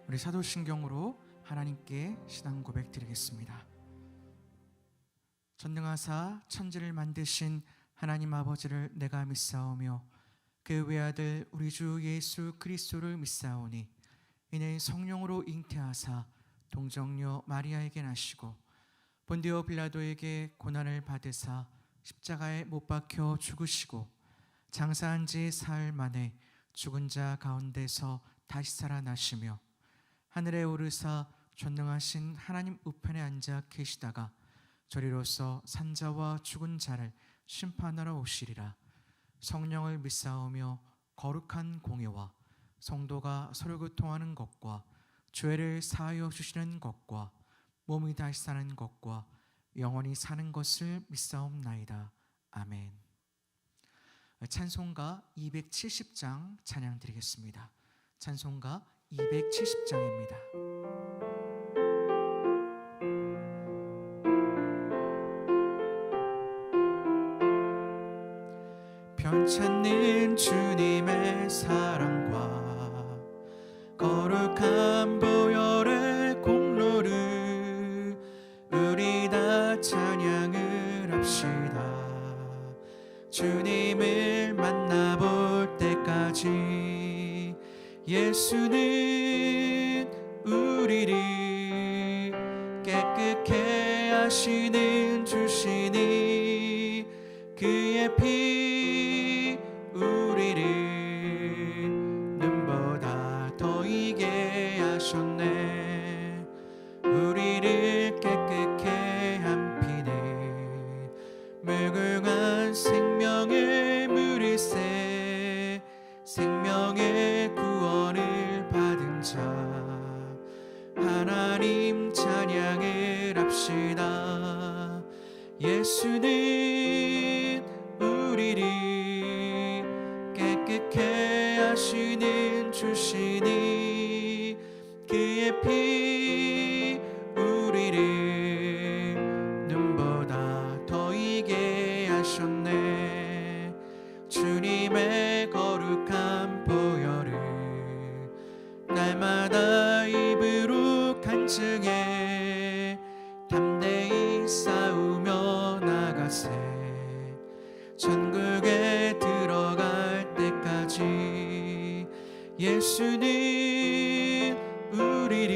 우리 사도신경으로 하나님께 신앙 고백 드리겠습니다. 전능하사 천지를 만드신 하나님 아버지를 내가 믿사오며 그 외아들 우리 주 예수 그리스도를 믿사오니 이는 성령으로 잉태하사 동정녀 마리아에게 나시고 본디오 빌라도에게 고난을 받으사 십자가에 못 박혀 죽으시고 장사한 지 사흘 만에 죽은 자 가운데서 다시 살아나시며 하늘에 오르사 전능하신 하나님 우편에 앉아 계시다가 저리로서 산자와 죽은 자를 심판하러 오시리라. 성령을 믿사오며 거룩한 공예와 성도가 서로 교통하는 것과 죄를 사하여 주시는 것과 몸이 다시 사는 것과 영원히 사는 것을 믿사옵나이다. 아멘. 찬송가 270장 찬양 드리겠습니다. 찬송가 270장입니다. 편찮는 주님의 사랑과 거룩한 보혈의 공로를 우리 다 찬양을 합시다. 주님을 만나볼 때까지 예수는 우리를 깨끗게 하시는 주시니 그의 피 우리를 눈보다 더 이게 하셨네. 우리를 깨끗게 한 피는 무궁한 생명의 물일세. 생명의 구원을 받은 자 하나님 찬양을 합시다. 예수는 우리를 깨끗게 하시는 주시니 그의 피 우리를 눈보다 더 이게 하셨네. 주님의 거룩한 보혈을 날마다 입으로 간증해 담대히 싸우며 나가세. 천국에 들어갈 때까지 예수는 우리를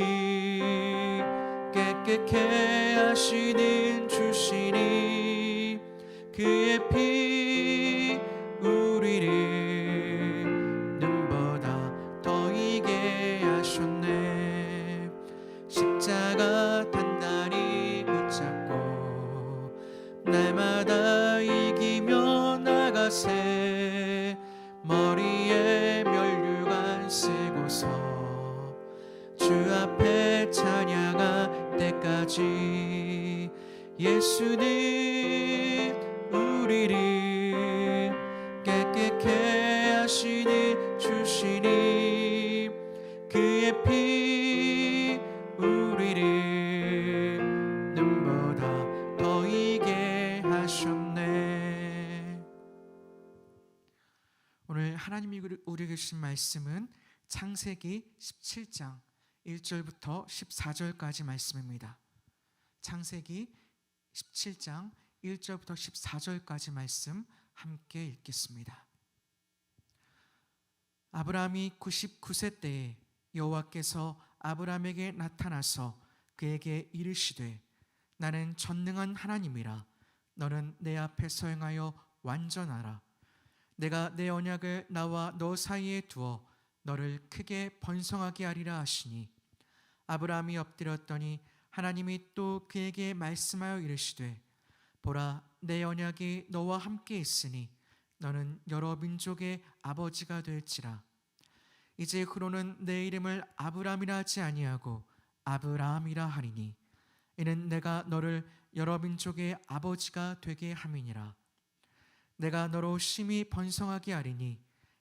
깨끗게 하시는 주시니 그의 피 우리를 눈보다 더 이게 하셨네. 십자가 단단히 붙잡고 날마다 이기며 나가세. 머리에 면류관 쓰고서 주 앞에 찬양할 때까지 예수는 우리를 깨끗게 하시는 주시니 그의 피 우리를 눈보다 더 이게 하셨네. 오늘 하나님이 우리에게 주신 말씀은 창세기 17장 1절부터 14절까지 말씀입니다. 창세기 17장 1절부터 14절까지 말씀 함께 읽겠습니다. 아브라함이 99세 때에 여호와께서 아브라함에게 나타나서 그에게 이르시되 나는 전능한 하나님이라. 너는 내 앞에서 행하여 완전하라. 내가 내 언약을 나와 너 사이에 두어 너를 크게 번성하게 하리라 하시니 아브라함이 엎드렸더니 하나님이 또 그에게 말씀하여 이르시되 보라 내 언약이 너와 함께 있으니 너는 여러 민족의 아버지가 될지라. 이제 후로는 내 이름을 아브라함이라 하지 아니하고 아브라함이라 하리니 이는 내가 너를 여러 민족의 아버지가 되게 함이니라. 내가 너로 심히 번성하게 하리니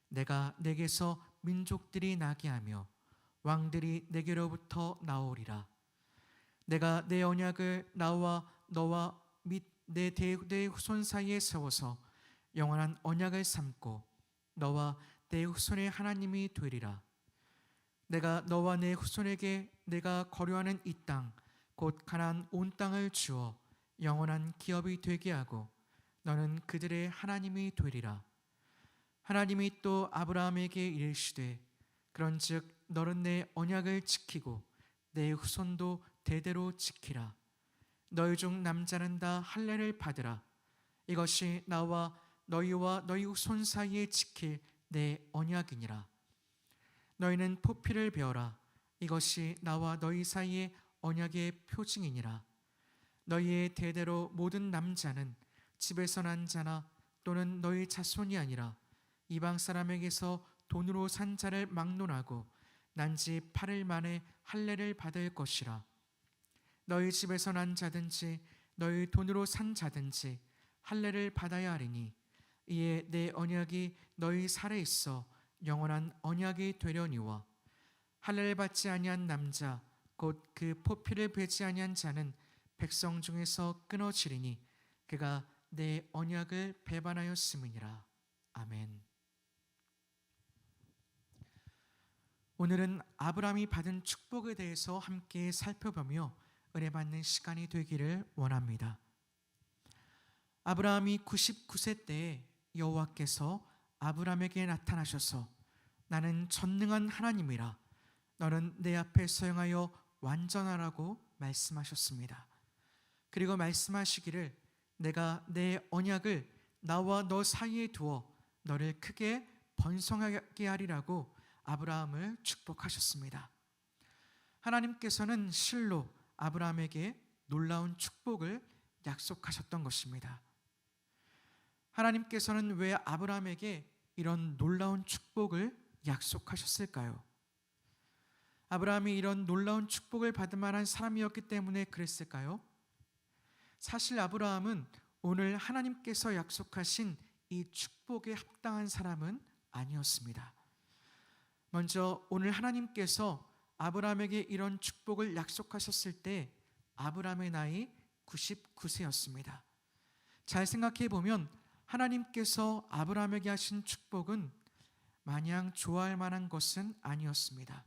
내가 내게서 민족들이 나게 하며 왕들이 내게로부터 나오리라. 내가 내 언약을 나와 너와 및 내 대의 후손 사이에 세워서 영원한 언약을 삼고 너와 내 후손의 하나님이 되리라. 내가 너와 내 후손에게 내가 거류하는 이 땅 곧 가나안 온 땅을 주어 영원한 기업이 되게 하고 너는 그들의 하나님이 되리라. 하나님이 또 아브라함에게 이르시되 그런즉 너는 내 언약을 지키고 내 후손도 대대로 지키라. 너희 중 남자는 다 할례를 받으라. 이것이 나와 너희와 너희 후손 사이에 지킬 내 언약이니라. 너희는 포피를 베어라. 이것이 나와 너희 사이의 언약의 표징이니라. 너희의 대대로 모든 남자는 집에서 난 자나 또는 너희 자손이 아니라 이방 사람에게서 돈으로 산 자를 막론하고 난 지 8일 만에 할례를 받을 것이라. 너희 집에서 난 자든지 너희 돈으로 산 자든지 할례를 받아야 하리니 이에 내 언약이 너희 살에 있어 영원한 언약이 되려니와 할례를 받지 아니한 남자 곧 그 포피를 베지 아니한 자는 백성 중에서 끊어지리니 그가 내 언약을 배반하였음이니라. 아멘. 오늘은 아브라함이 받은 축복에 대해서 함께 살펴보며 은혜 받는 시간이 되기를 원합니다. 아브라함이 99세 때에 여호와께서 아브라함에게 나타나셔서 나는 전능한 하나님이라 너는 내 앞에 서행하여 완전하라고 말씀하셨습니다. 그리고 말씀하시기를 내가 내 언약을 나와 너 사이에 두어 너를 크게 번성하게 하리라고 아브라함을 축복하셨습니다. 하나님께서는 실로 아브라함에게 놀라운 축복을 약속하셨던 것입니다. 하나님께서는 왜 아브라함에게 이런 놀라운 축복을 약속하셨을까요? 아브라함이 이런 놀라운 축복을 받을 만한 사람이었기 때문에 그랬을까요? 사실 아브라함은 오늘 하나님께서 약속하신 이 축복에 합당한 사람은 아니었습니다. 먼저 오늘 하나님께서 아브라함에게 이런 축복을 약속하셨을 때 아브라함의 나이 99세였습니다. 잘 생각해 보면 하나님께서 아브라함에게 하신 축복은 마냥 좋아할 만한 것은 아니었습니다.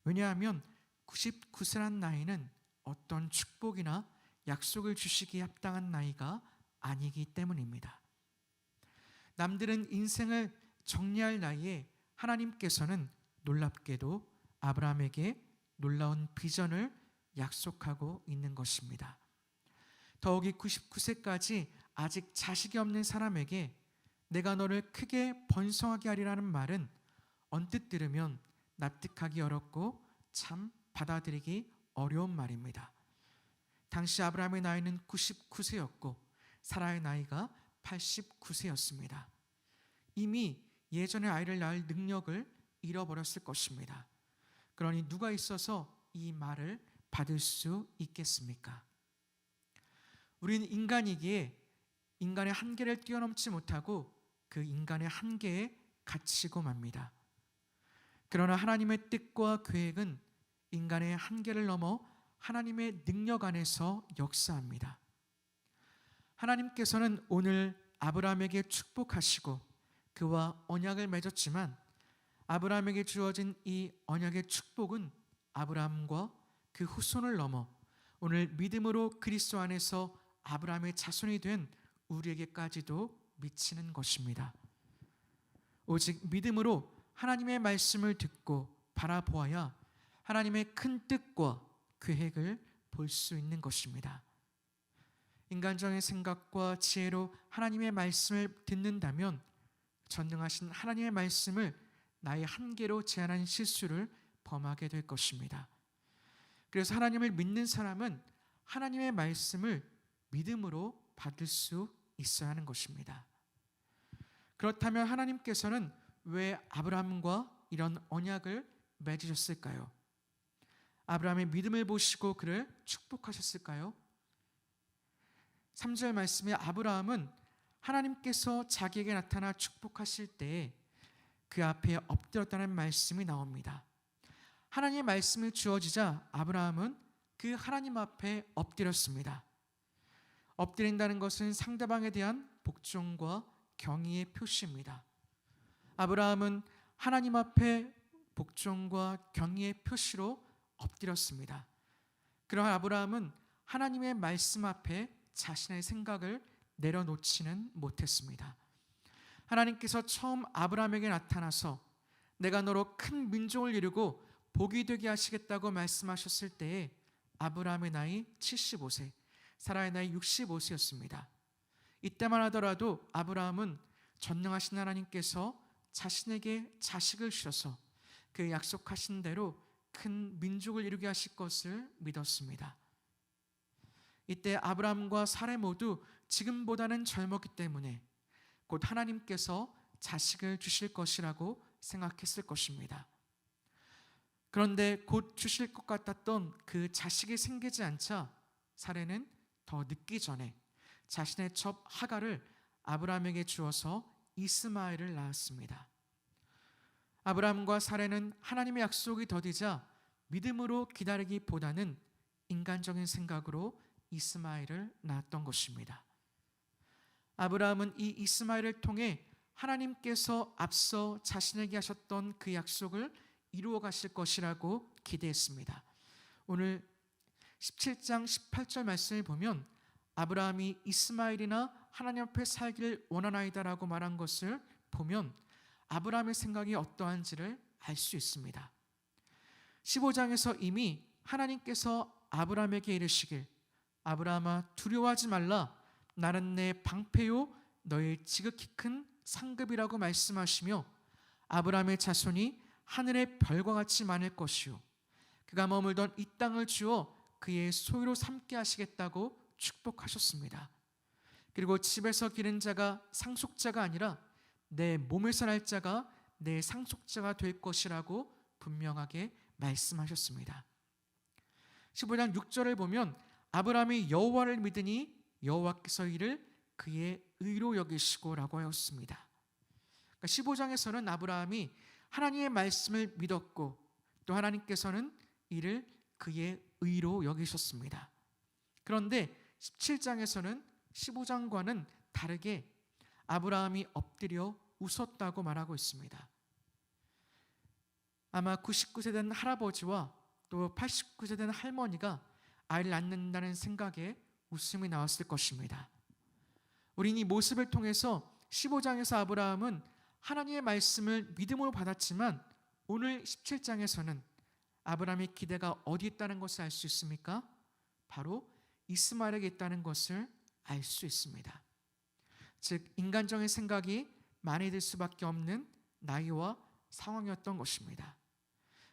왜냐하면 99세란 나이는 어떤 축복이나 약속을 주시기에 합당한 나이가 아니기 때문입니다. 남들은 인생을 정리할 나이에 하나님께서는 놀랍게도 아브라함에게 놀라운 비전을 약속하고 있는 것입니다. 더욱이 99세까지 아직 자식이 없는 사람에게 내가 너를 크게 번성하게 하리라는 말은 언뜻 들으면 납득하기 어렵고 참 받아들이기 어려운 말입니다. 당시 아브라함의 나이는 99세였고 사라의 나이가 89세였습니다. 이미 예전에 아이를 낳을 능력을 잃어버렸을 것입니다. 그러니 누가 있어서 이 말을 받을 수 있겠습니까? 우리는 인간이기에 인간의 한계를 뛰어넘지 못하고 그 인간의 한계에 갇히고 맙니다. 그러나 하나님의 뜻과 계획은 인간의 한계를 넘어 하나님의 능력 안에서 역사합니다. 하나님께서는 오늘 아브라함에게 축복하시고 그와 언약을 맺었지만 아브라함에게 주어진 이 언약의 축복은 아브라함과 그 후손을 넘어 오늘 믿음으로 그리스도 안에서 아브라함의 자손이 된 우리에게까지도 미치는 것입니다. 오직 믿음으로 하나님의 말씀을 듣고 바라보아야 하나님의 큰 뜻과 계획을 볼 수 있는 것입니다. 인간적인 생각과 지혜로 하나님의 말씀을 듣는다면 전능하신 하나님의 말씀을 나의 한계로 제한한 실수를 범하게 될 것입니다. 그래서 하나님을 믿는 사람은 하나님의 말씀을 믿음으로 받을 수 있어야 하는 것입니다. 그렇다면 하나님께서는 왜 아브라함과 이런 언약을 맺으셨을까요? 아브라함의 믿음을 보시고 그를 축복하셨을까요? 3절 말씀에 아브라함은 하나님께서 자기에게 나타나 축복하실 때에 그 앞에 엎드렸다는 말씀이 나옵니다. 하나님의 말씀이 주어지자 아브라함은 그 하나님 앞에 엎드렸습니다. 엎드린다는 것은 상대방에 대한 복종과 경의의 표시입니다. 아브라함은 하나님 앞에 복종과 경의의 표시로 엎드렸습니다. 그러나 아브라함은 하나님의 말씀 앞에 자신의 생각을 내려놓지는 못했습니다. 하나님께서 처음 아브라함에게 나타나서 내가 너로 큰 민족을 이루고 복이 되게 하시겠다고 말씀하셨을 때에 아브라함의 나이 75세, 사라의 나이 65세였습니다. 이때만 하더라도 아브라함은 전능하신 하나님께서 자신에게 자식을 주셔서 그 약속하신 대로 큰 민족을 이루게 하실 것을 믿었습니다. 이때 아브라함과 사라 모두 지금보다는 젊었기 때문에 곧 하나님께서 자식을 주실 것이라고 생각했을 것입니다. 그런데 곧 주실 것 같았던 그 자식이 생기지 않자 사라는 더 늦기 전에 자신의 첩 하갈을 아브라함에게 주어서 이스마엘을 낳았습니다. 아브라함과 사라는 하나님의 약속이 더디자 믿음으로 기다리기보다는 인간적인 생각으로 이스마엘을 낳았던 것입니다. 아브라함은 이 이스마엘을 통해 하나님께서 앞서 자신에게 하셨던 그 약속을 이루어 가실 것이라고 기대했습니다. 오늘 17장 18절 말씀을 보면 아브라함이 이스마엘이나 하나님 앞에 살기를 원하나이다라고 말한 것을 보면 아브라함의 생각이 어떠한지를 알 수 있습니다. 15장에서 이미 하나님께서 아브라함에게 이르시길 아브라함아 두려워하지 말라 나는 내 방패요 너의 지극히 큰 상급이라고 말씀하시며 아브라함의 자손이 하늘의 별과 같이 많을 것이요 그가 머물던 이 땅을 주어 그의 소유로 삼게 하시겠다고 축복하셨습니다. 그리고 집에서 기른 자가 상속자가 아니라 내 몸에서 날 자가 내 상속자가 될 것이라고 분명하게 말씀하셨습니다. 15장 6절을 보면 아브라함이 여호와를 믿으니 여호와께서 이를 그의 의로 여기시고라고 하였습니다. 그러니까 15장에서는 아브라함이 하나님의 말씀을 믿었고 또 하나님께서는 이를 그의 의로 여기셨습니다. 그런데 17장에서는 15장과는 다르게 아브라함이 엎드려 웃었다고 말하고 있습니다. 아마 99세 된 할아버지와 또 89세 된 할머니가 아이를 낳는다는 생각에 웃음이 나왔을 것입니다. 우린 이 모습을 통해서 15장에서 아브라함은 하나님의 말씀을 믿음으로 받았지만 오늘 17장에서는 아브라함의 기대가 어디 있다는 것을 알 수 있습니까? 바로 이스마엘에게 있다는 것을 알 수 있습니다. 즉 인간적인 생각이 많이 들 수밖에 없는 나이와 상황이었던 것입니다.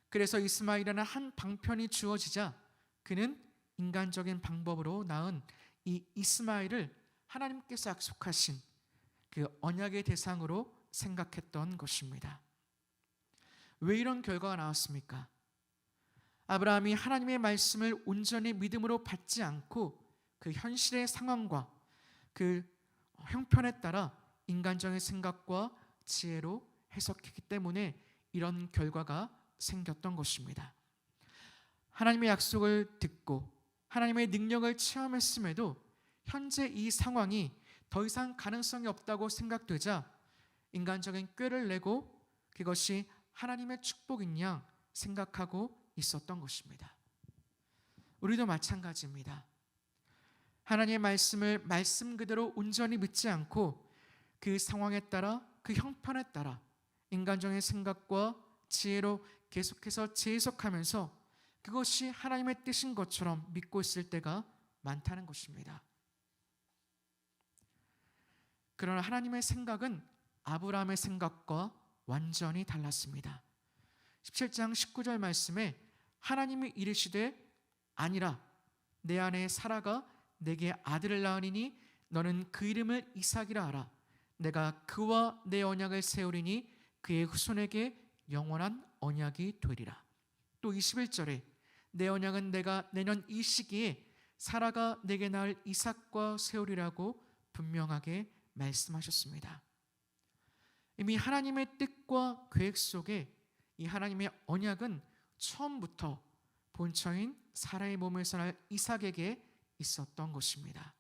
그래서 이스마엘이라는 한 방편이 주어지자 그는 인간적인 방법으로 낳은 이 이스마엘을 하나님께서 약속하신 그 언약의 대상으로 생각했던 것입니다. 왜 이런 결과가 나왔습니까? 아브라함이 하나님의 말씀을 온전히 믿음으로 받지 않고 그 현실의 상황과 그 형편에 따라 인간적인 생각과 지혜로 해석했기 때문에 이런 결과가 생겼던 것입니다. 하나님의 약속을 듣고 하나님의 능력을 체험했음에도 현재 이 상황이 더 이상 가능성이 없다고 생각되자 인간적인 꾀를 내고 그것이 하나님의 축복인 양 생각하고 있었던 것입니다. 우리도 마찬가지입니다. 하나님의 말씀을 말씀 그대로 온전히 믿지 않고 그 상황에 따라 그 형편에 따라 인간적인 생각과 지혜로 계속해서 재해석하면서 그것이 하나님의 뜻인 것처럼 믿고 있을 때가 많다는 것입니다. 그러나 하나님의 생각은 아브라함의 생각과 완전히 달랐습니다. 17장 19절 말씀에 하나님이 이르시되 아니라 내 아내 사라가 내게 아들을 낳으리니 너는 그 이름을 이삭이라 하라. 내가 그와 내 언약을 세우리니 그의 후손에게 영원한 언약이 되리라. 또 21절에 내 언약은 내가 내년 이 시기에 사라가 내게 낳을 이삭과 세우리라고 분명하게 말씀하셨습니다. 이미 하나님의 뜻과 계획 속에 이 하나님의 언약은 처음부터 본처인 사라의 몸에서 날 이삭에게 있었던 것입니다.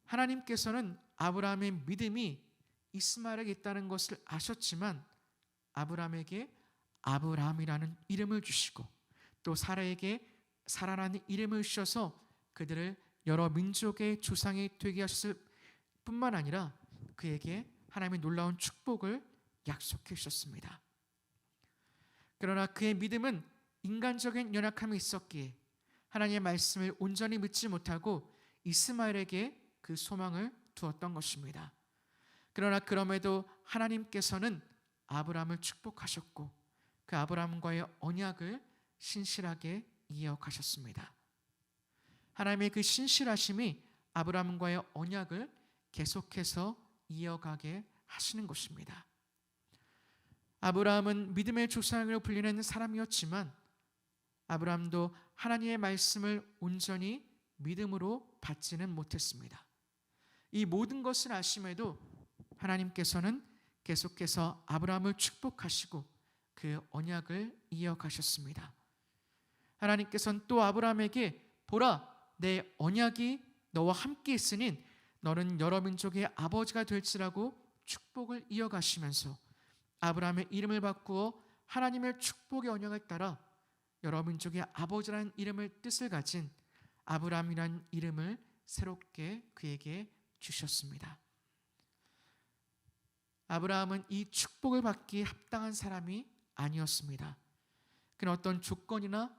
하나님께서는 아브라함의 믿음이 이스마엘에게 있다는 것을 아셨지만 아브라함에게 아브라함이라는 이름을 주시고 또 사라에게 사라라는 이름을 주셔서 그들을 여러 민족의 조상이 되게 하셨을 뿐만 아니라 그에게 하나님의 놀라운 축복을 약속해 주셨습니다. 그러나 그의 믿음은 인간적인 연약함이 있었기에 하나님의 말씀을 온전히 믿지 못하고 이스마엘에게 그 소망을 두었던 것입니다. 그러나 그럼에도 하나님께서는 아브라함을 축복하셨고 그 아브라함과의 언약을 신실하게 이어가셨습니다. 하나님의 그 신실하심이 아브라함과의 언약을 계속해서 이어가게 하시는 것입니다. 아브라함은 믿음의 조상으로 불리는 사람이었지만 아브라함도 하나님의 말씀을 온전히 믿음으로 받지는 못했습니다. 이 모든 것을 아심에도 하나님께서는 계속해서 아브라함을 축복하시고 그 언약을 이어가셨습니다. 하나님께서는 또 아브라함에게 보라, 내 언약이 너와 함께 있으니 너는 여러 민족의 아버지가 될지라고 축복을 이어가시면서 아브라함의 이름을 바꾸어 하나님의 축복의 언약을 따라 여러 민족의 아버지라는 이름을 뜻을 가진 아브라함이라는 이름을 새롭게 그에게 주셨습니다. 아브라함은 이 축복을 받기에 합당한 사람이 아니었습니다. 그는 어떤 조건이나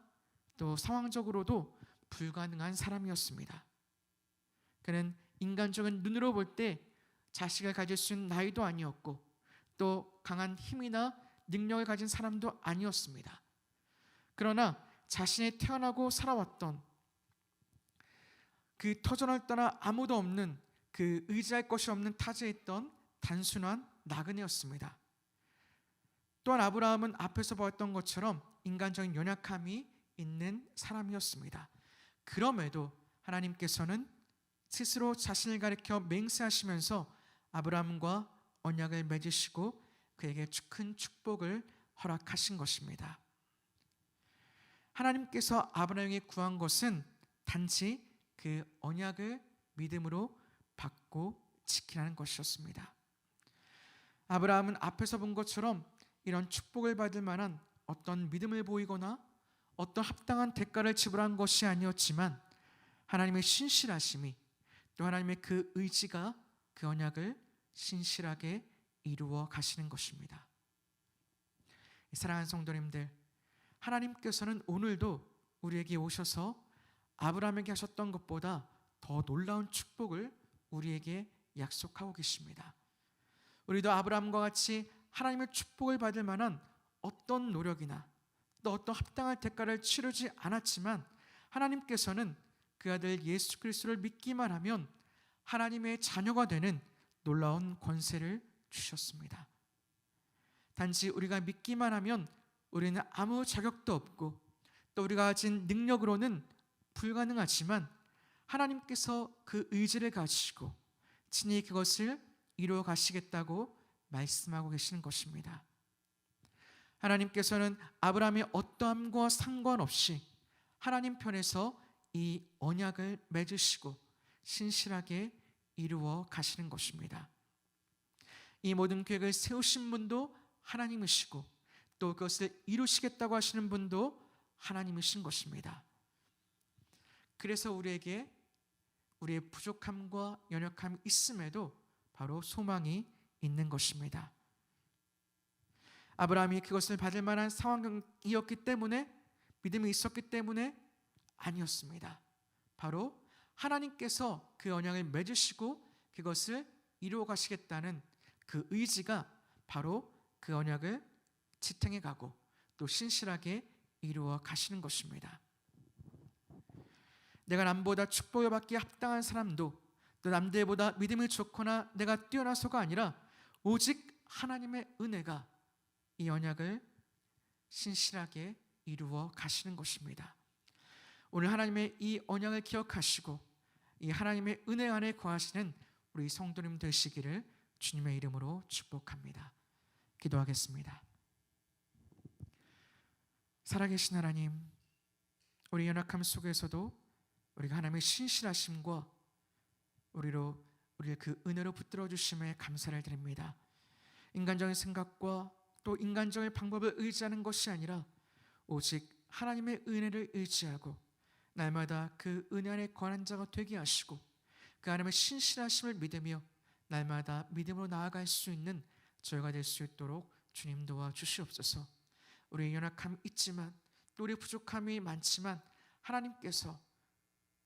또 상황적으로도 불가능한 사람이었습니다. 그는 인간적인 눈으로 볼 때 자식을 가질 수 있는 나이도 아니었고 또 강한 힘이나 능력을 가진 사람도 아니었습니다. 그러나 자신이 태어나고 살아왔던 그 터전을 떠나 아무도 없는 그 의지할 것이 없는 타지에 있던 단순한 나그네였습니다. 또한 아브라함은 앞에서 보았던 것처럼 인간적인 연약함이 있는 사람이었습니다. 그럼에도 하나님께서는 스스로 자신을 가리켜 맹세하시면서 아브라함과 언약을 맺으시고 그에게 큰 축복을 허락하신 것입니다. 하나님께서 아브라함에게 구한 것은 단지 그 언약을 믿음으로 받고 지키라는 것이었습니다. 아브라함은 앞에서 본 것처럼 이런 축복을 받을 만한 어떤 믿음을 보이거나 어떤 합당한 대가를 지불한 것이 아니었지만 하나님의 신실하심이 또 하나님의 그 의지가 그 언약을 신실하게 이루어 가시는 것입니다. 사랑하는 성도님들, 하나님께서는 오늘도 우리에게 오셔서 아브라함에게 하셨던 것보다 더 놀라운 축복을 우리에게 약속하고 계십니다. 우리도 아브라함과 같이 하나님의 축복을 받을 만한 어떤 노력이나 또 어떤 합당한 대가를 치르지 않았지만 하나님께서는 그 아들 예수 그리스도를 믿기만 하면 하나님의 자녀가 되는 놀라운 권세를 주셨습니다. 단지 우리가 믿기만 하면 우리는 아무 자격도 없고 또 우리가 가진 능력으로는 불가능하지만 하나님께서 그 의지를 가지시고 친히 그것을 이루어 가시겠다고 말씀하고 계시는 것입니다. 하나님께서는 아브라함의 어떠함과 상관없이 하나님 편에서 이 언약을 맺으시고 신실하게 이루어 가시는 것입니다. 이 모든 계획을 세우신 분도 하나님이시고 또 그것을 이루시겠다고 하시는 분도 하나님이신 것입니다. 그래서 우리에게 우리의 부족함과 연약함이 있음에도 바로 소망이 있는 것입니다. 아브라함이 그것을 받을 만한 상황이었기 때문에 믿음이 있었기 때문에 아니었습니다. 바로 하나님께서 그 언약을 맺으시고 그것을 이루어 가시겠다는 그 의지가 바로 그 언약을 지탱해 가고 또 신실하게 이루어 가시는 것입니다. 내가 남보다 축복을 받기에 합당한 사람도 또 남들보다 믿음이 좋거나 내가 뛰어나서가 아니라 오직 하나님의 은혜가 이 언약을 신실하게 이루어 가시는 것입니다. 오늘 하나님의 이 언약을 기억하시고 이 하나님의 은혜 안에 거하시는 우리 성도님 되시기를 주님의 이름으로 축복합니다. 기도하겠습니다. 살아계신 하나님, 우리 연약함 속에서도 우리가 하나님의 신실하심과 우리를 그 은혜로 붙들어 주심에 감사를 드립니다. 인간적인 생각과 또 인간적인 방법을 의지하는 것이 아니라 오직 하나님의 은혜를 의지하고 날마다 그 은혜 안에 거하는 자가 되게 하시고 그 하나님의 신실하심을 믿으며 날마다 믿음으로 나아갈 수 있는 저희가 될 수 있도록 주님 도와주시옵소서. 우리의 연약함이 있지만 또 우리 부족함이 많지만 하나님께서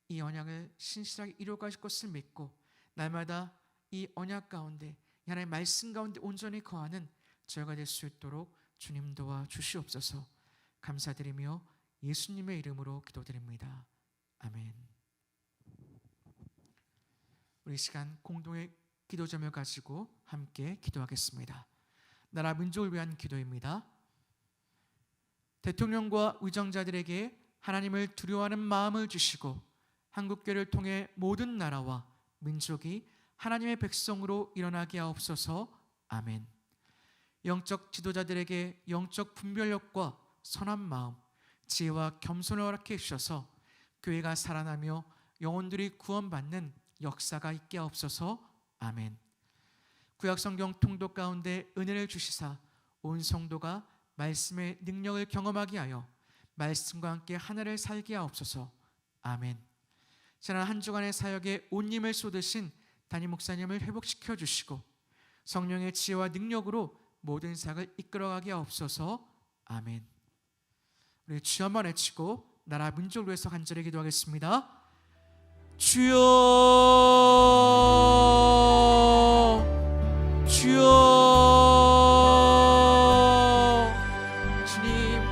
이 언약을 신실하게 이루어가실 것을 믿고 날마다 이 언약 가운데 하나님의 말씀 가운데 온전히 거하는 저희가 될 수 있도록 주님 도와주시옵소서. 감사드리며 예수님의 이름으로 기도드립니다. 아멘. 우리 시간 공동의 기도 제목을 가지고 함께 기도하겠습니다. 나라 민족을 위한 기도입니다. 대통령과 의정자들에게 하나님을 두려워하는 마음을 주시고 한국교회를 통해 모든 나라와 민족이 하나님의 백성으로 일어나게 하옵소서. 아멘. 영적 지도자들에게 영적 분별력과 선한 마음, 지혜와 겸손을 허락해 주셔서 교회가 살아나며 영혼들이 구원받는 역사가 있게 하옵소서. 아멘. 구약성경 통독 가운데 은혜를 주시사 온 성도가 말씀의 능력을 경험하게 하여 말씀과 함께 하나를 살게 하옵소서. 아멘. 지난 한 주간의 사역에 온 힘을 쏟으신 담임 목사님을 회복시켜 주시고 성령의 지혜와 능력으로 모든 사역을 이끌어가게 하옵소서. 아멘. 우리 주여 한번 외치고 나라 민족을 위해서 간절히 기도하겠습니다. 주여, 주여. 주님,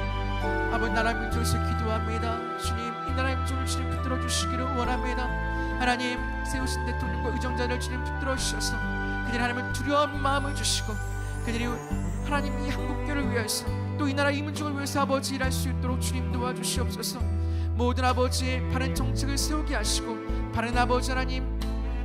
아버지 나라 민족을 위해서 기도합니다. 주님, 이 나라의 민족을 주님 붙들어 주시기를 원합니다. 하나님, 세우신 대통령과 의정자를 주님 붙들어 주셔서 그들이 하나님을 두려워하는 마음을 주시고 그들이 하나님 이 한국교를 위해서 또 이 나라 이 민족을 위해서 아버지 일할 수 있도록 주님 도와주시옵소서. 모든 아버지 바른 정책을 세우게 하시고 바른 아버지 하나님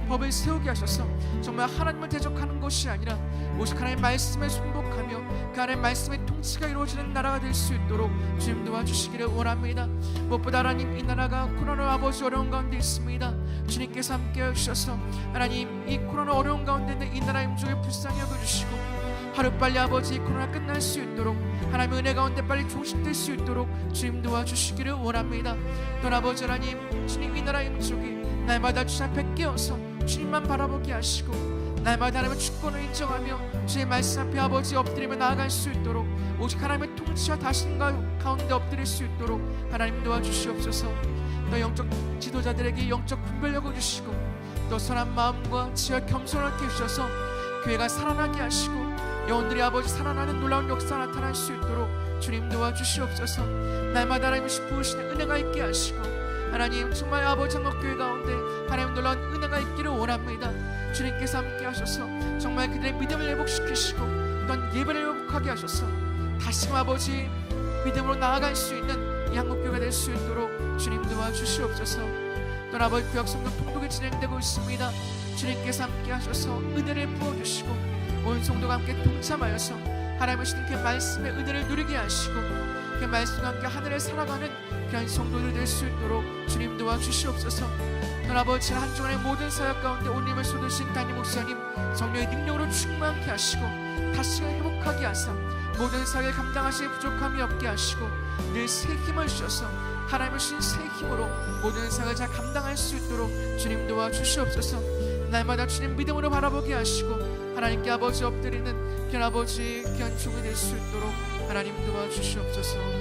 법을 세우게 하셔서 정말 하나님을 대적하는 것이 아니라 오직 하나님의 말씀에 순복하며 그 하나님의 말씀의 통치가 이루어지는 나라가 될 수 있도록 주님 도와주시기를 원합니다. 무엇보다 하나님 이 나라가 코로나 아버지 어려운 가운데 있습니다. 주님께서 함께 해주셔서 하나님 이 코로나 어려운 가운데 있는 이 나라의 민족을 불쌍히 여겨주시고 하루빨리 아버지 코로나 끝날 수 있도록 하나님의 은혜 가운데 빨리 종식될 수 있도록 주님 도와주시기를 원합니다. 또 아버지 하나님 주님 이 나라의 민족이 날마다 주님 앞에 깨어서 주님만 바라보게 하시고 날마다 하나님의 주권을 인정하며 주의 말씀 앞에 아버지 엎드리며 나아갈 수 있도록 오직 하나님의 통치와 다스림 가운데 엎드릴 수 있도록 하나님 도와주시옵소서. 또 영적 지도자들에게 영적 분별력을 주시고 또 선한 마음과 지혜와 겸손을 함께 주셔서 교회가 살아나게 하시고 영혼들이 아버지 살아나는 놀라운 역사가 나타날 수 있도록 주님 도와주시옵소서. 날마다 하나님이 부으시는 은혜가 있게 하시고 하나님 정말 아버지 한국교회 가운데 하나님 놀라운 은혜가 있기를 원합니다. 주님께서 함께 하셔서 정말 그들의 믿음을 회복시키시고 또한 예배를 회복하게 하셔서 다시금 아버지 믿음으로 나아갈 수 있는 이 한국교회가 될 수 있도록 주님 도와주시옵소서. 또한 아버지 구약성경 통독이 진행되고 있습니다. 주님께서 함께 하셔서 은혜를 부어주시고 온 성도가 함께 동참하여서 하나님의 주신 그 말씀의 은혜를 누리게 하시고 그 말씀과 함께 하늘을 살아가는 귀한 성도들 될 수 있도록 주님 도와주시옵소서. 또 아버지 한 주간의 모든 사역 가운데 온 힘을 쏟으신 담임 목사님 성령의 능력으로 충만케 하시고 다시 회복하게 하사 모든 사역을 감당하실 부족함이 없게 하시고 늘 새 힘을 주셔서 하나님의 주신 새 힘으로 모든 사역을 잘 감당할 수 있도록 주님 도와주시옵소서. 날마다 주님 믿음으로 바라보게 하시고 하나님께 아버지 엎드리는 귀한 아버지 귀한 종이 될 수 있도록 하나님 도와주시옵소서.